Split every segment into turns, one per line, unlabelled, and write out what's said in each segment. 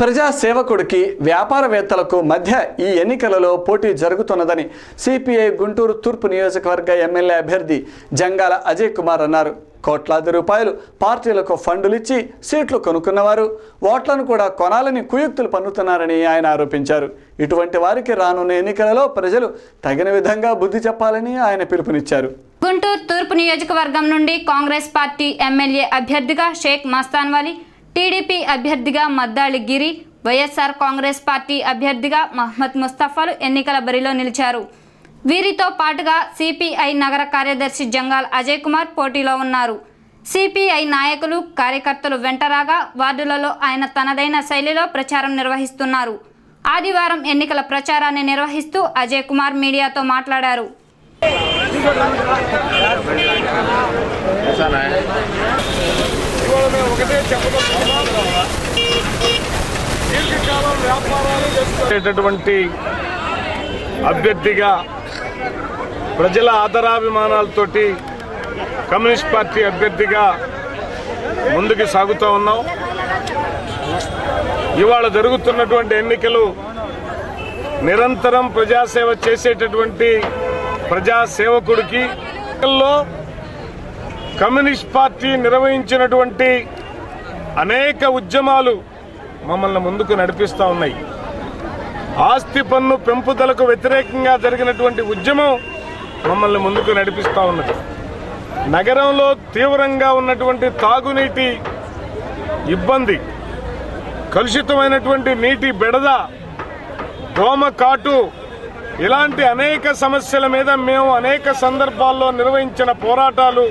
ప్రజా సేవకుడికి వ్యాపారవేత్తలకు మధ్య ఈ ఎన్నికలలో పోటీ జరుగుతున్నదని సిపిఐ గుంటూరు తూర్పు నియోజకవర్గ ఎమ్మెల్యే అభ్యర్థి జంగాల అజయ్ కుమార్ అన్నారు. కోట్లాది రూపాయలు పార్టీలకు ఫండులిచ్చి సీట్లు కొనుక్కున్నవారు ఓట్లను కూడా కొనాలని కుయుక్తులు పన్నుతున్నారని ఆయన ఆరోపించారు. ఇటువంటి వారికి రానున్న ఎన్నికలలో ప్రజలు తగిన విధంగా బుద్ధి చెప్పాలని ఆయన పిలుపునిచ్చారు.
గుంటూరు తూర్పు నియోజకవర్గం నుండి కాంగ్రెస్ పార్టీ ఎమ్మెల్యే అభ్యర్థిగా షేక్ మస్తాన్వలి, టీడీపీ అభ్యర్థిగా మద్దాళి గిరి, వైఎస్ఆర్ కాంగ్రెస్ పార్టీ అభ్యర్థిగా మహమ్మద్ ముస్తఫాలు ఎన్నికల బరిలో నిలిచారు. వీరితో పాటుగా సిపిఐ నగర కార్యదర్శి జంగాల్ అజయ్ కుమార్ పోటీలో ఉన్నారు. సిపిఐ నాయకులు, కార్యకర్తలు వెంటరాగా వార్డులలో ఆయన తనదైన శైలిలో ప్రచారం నిర్వహిస్తున్నారు. ఆదివారం ఎన్నికల ప్రచారాన్ని నిర్వహిస్తూ అజయ్ కుమార్ మీడియాతో మాట్లాడారు.
అభ్యర్థిగా ప్రజల ఆదరాభిమానాలతోటి కమ్యూనిస్ట్ పార్టీ అభ్యర్థిగా ముందుకు సాగుతూ ఉన్నాం. ఇవాళ జరుగుతున్నటువంటి ఎన్నికలు నిరంతరం ప్రజాసేవ చేసేటటువంటి ప్రజాసేవకుడికి కమ్యూనిస్ట్ పార్టీ నిర్వహించినటువంటి అనేక ఉద్యమాలు మమ్మల్ని ముందుకు నడిపిస్తూ ఉన్నాయి. ఆస్తి పన్ను పెంపుదలకు వ్యతిరేకంగా జరిగినటువంటి ఉద్యమం మమ్మల్ని ముందుకు నడిపిస్తూ ఉన్నది. నగరంలో తీవ్రంగా ఉన్నటువంటి తాగునీటి ఇబ్బంది, కలుషితమైనటువంటి నీటి బెడద, దోమకాటు, ఇలాంటి అనేక సమస్యల మీద మేము అనేక సందర్భాల్లో నిర్వహించిన పోరాటాలు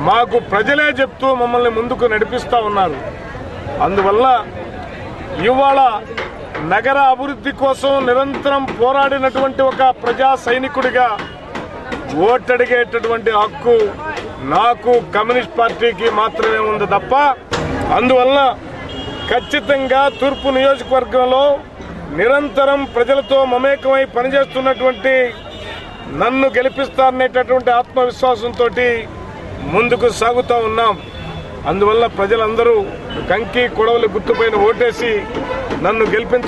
మాకు ప్రజలే చెప్తూ మమ్మల్ని ముందుకు నడిపిస్తూ ఉన్నారు. అందువల్ల ఇవాళ నగర అభివృద్ధి కోసం నిరంతరం పోరాడినటువంటి ఒక ప్రజా సైనికుడిగా ఓటడిగేటటువంటి హక్కు నాకు కమ్యూనిస్ట్ పార్టీకి మాత్రమే ఉంది తప్ప, అందువల్ల ఖచ్చితంగా తూర్పు నియోజకవర్గంలో నిరంతరం ప్రజలతో మమేకమై పనిచేస్తున్నటువంటి నన్ను గెలిపిస్తారనేటటువంటి ఆత్మవిశ్వాసంతో ముందుకు సాగుతూ ఉన్నాం. అందువల్ల ప్రజలందరూ కంకి కొడవలి గుర్తుపైన ఓటేసి నన్ను గెలిపించ